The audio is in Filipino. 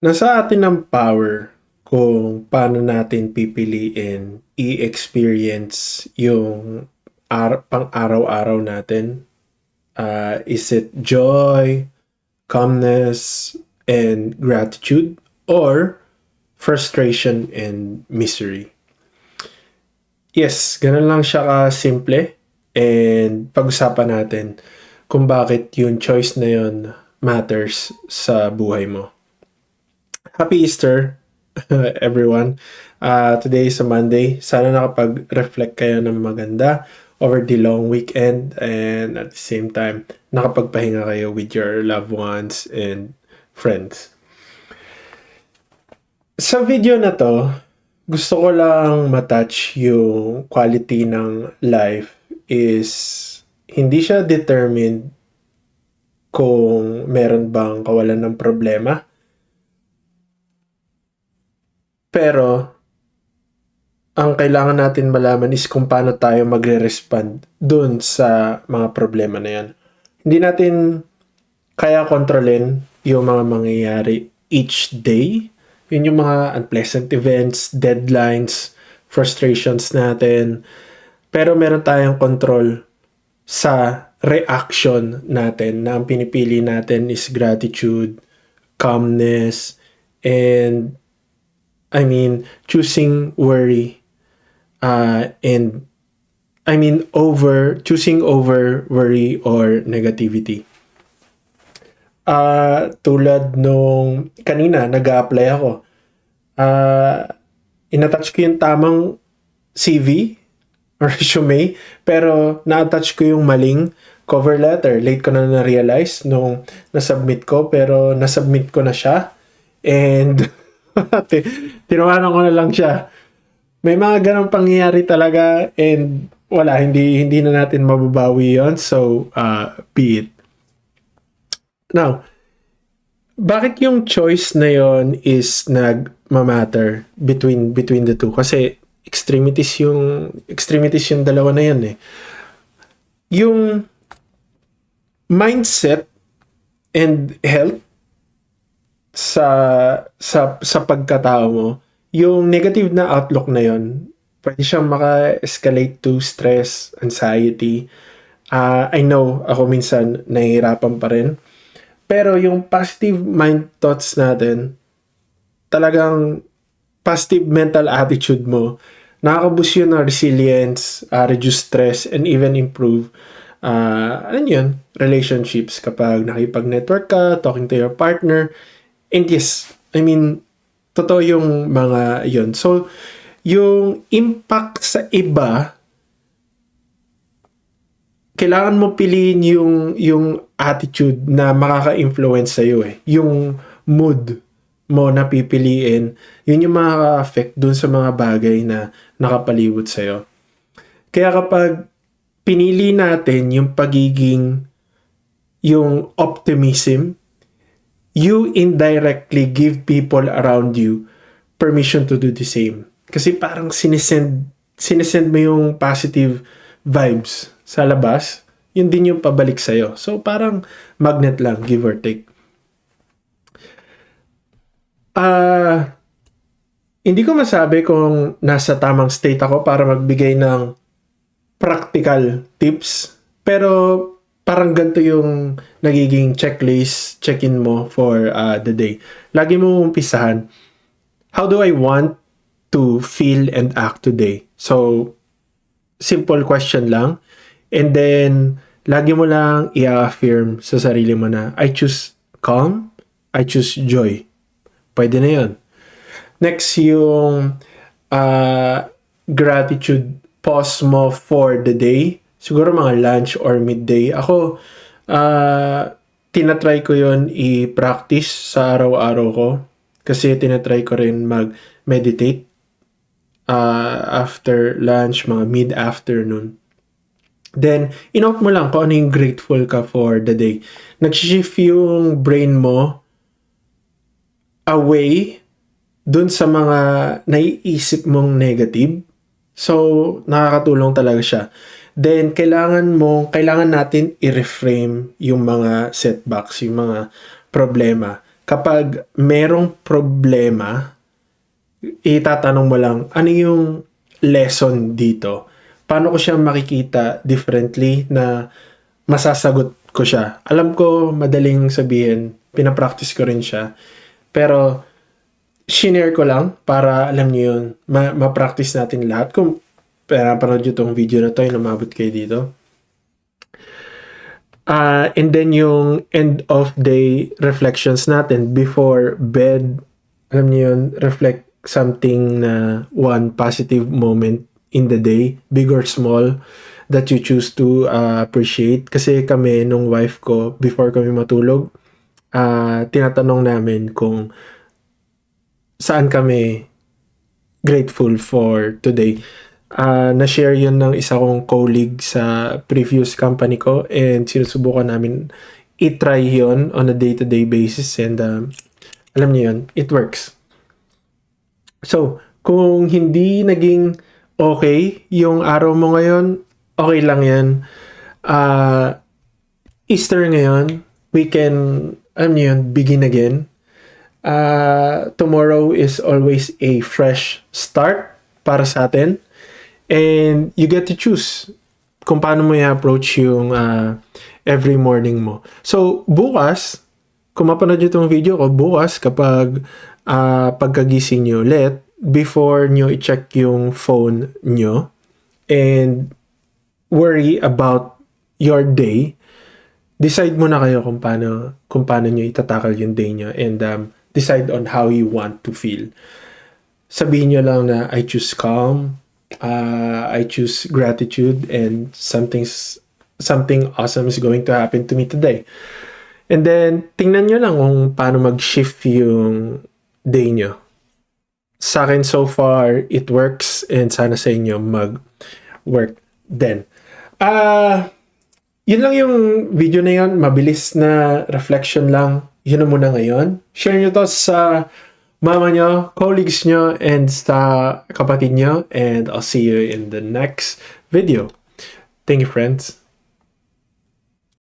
Nasa atin ang power kung paano natin pipiliin i-experience yung pang-araw-araw natin. Is it joy, calmness, and gratitude, or frustration and misery? Yes, ganun lang siya ka-simple. And pag-usapan natin kung bakit yung choice na yun matters sa buhay mo. Happy Easter, everyone. Today is a Monday. Sana nakapag-reflect kayo ng maganda over the long weekend, and at the same time, nakapagpahinga kayo with your loved ones and friends. Sa video na to, gusto ko lang matouch yung quality ng life is hindi siya determined kung meron bang kawalan ng problema. Pero, ang kailangan natin malaman is kung paano tayo magre-respond dun sa mga problema na yan. Hindi natin kaya kontrolin yung mga mangyayari each day. Yun yung mga unpleasant events, deadlines, frustrations natin. Pero meron tayong control sa reaction natin na ang pinipili natin is gratitude, calmness, and choosing worry and choosing over worry or negativity. Tulad nung kanina, nag-a-apply ako. Inatouch ko yung tamang CV or resume, pero na-attach ko yung maling cover letter. Late ko na na-realize nung nasubmit ko, pero nasubmit ko na siya. And tinawanan ko na lang siya. May mga ganong pangyayari talaga and wala, hindi na natin mababawi yon. So, be it. Now, bakit yung choice na yon is nagmamatter between the two? Kasi extremities yung dalawa na yan eh. Yung mindset and health sa pagkatao mo, yung negative na outlook na yon, pwede siyang maka-escalate to stress, anxiety. I know, ako minsan nahihirapan pa rin. Pero yung positive mind thoughts natin, talagang positive mental attitude mo, nakaka-boost yun ng resilience, reduce stress, and even improve relationships kapag nakipag-network ka, talking to your partner. And yes, totoo yung mga yun. So, yung impact sa iba, kailangan mo piliin yung attitude na makaka-influence sa'yo eh. Yung mood mo na pipiliin, yun yung makaka-affect dun sa mga bagay na nakapalibot sa'yo. Kaya kapag pinili natin yung yung optimism, you indirectly give people around you permission to do the same. Kasi parang sinesend mo yung positive vibes sa labas, yun din yung pabalik sa'yo. So parang magnet lang, give or take. Hindi ko masabi kung nasa tamang state ako para magbigay ng practical tips, pero parang ganito yung nagiging checklist, check-in mo for the day. Lagi mo umpisahan, how do I want to feel and act today? So, simple question lang. And then, lagi mo lang i-affirm sa sarili mo na, I choose calm, I choose joy. Pwede na yun. Next, yung gratitude pause mo for the day. Siguro mga lunch or midday. Ako, tinatry ko yun i-practice sa araw-araw ko. Kasi tinatry ko rin mag-meditate after lunch, mga mid-afternoon. Then, inote mo lang kung ano yung grateful ka for the day. Nag-shift yung brain mo away dun sa mga naiisip mong negative. So, nakakatulong talaga siya. Then, kailangan natin i-reframe yung mga setbacks, yung mga problema kapag merong problema, itatanong mo lang, ano yung lesson dito? Paano ko siya makikita differently na masasagot ko siya? Alam ko, madaling sabihin, pinapractice ko rin siya. Pero, shinare ko lang para, alam niyo yun, ma-practice natin lahat. Kung pinapanood nyo tong video na to, yung umabot kayo dito. And then yung end of day reflections natin before bed, alam niyo yun, reflect something na one positive moment in the day, big or small, that you choose to appreciate. Kasi kami, nung wife ko, before kami matulog, tinatanong namin kung saan kami grateful for today. Na-share yun ng isa kong colleague sa previous company ko, and sinusubukan namin i-try yun on a day-to-day basis, and alam niyo yun, it works. So, kung hindi naging okay yung araw mo ngayon, okay lang yan. Easter ngayon, we can, alam niyo yun, begin again. Tomorrow is always a fresh start para sa atin. And you get to choose kung paano mo i-approach yung every morning mo. So, bukas, kung mapanood nyo itong video ko, bukas kapag pagkagising nyo ulit, before nyo i-check yung phone nyo and worry about your day, decide muna kayo kung paano nyo itatakal yung day nyo, and decide on how you want to feel. Sabihin nyo lang na, I choose calm, I choose gratitude, and something awesome is going to happen to me today. And then, tingnan nyo lang kung paano mag-shift yung day nyo. Sa akin, so far, it works, and sana sa inyo mag-work din. Yun lang yung video na yun. Mabilis na reflection lang. Yun na muna ngayon. Share nyo to sa mama nyo, colleagues nyo, and sa kapatid nyo. And I'll see you in the next video. Thank you, friends.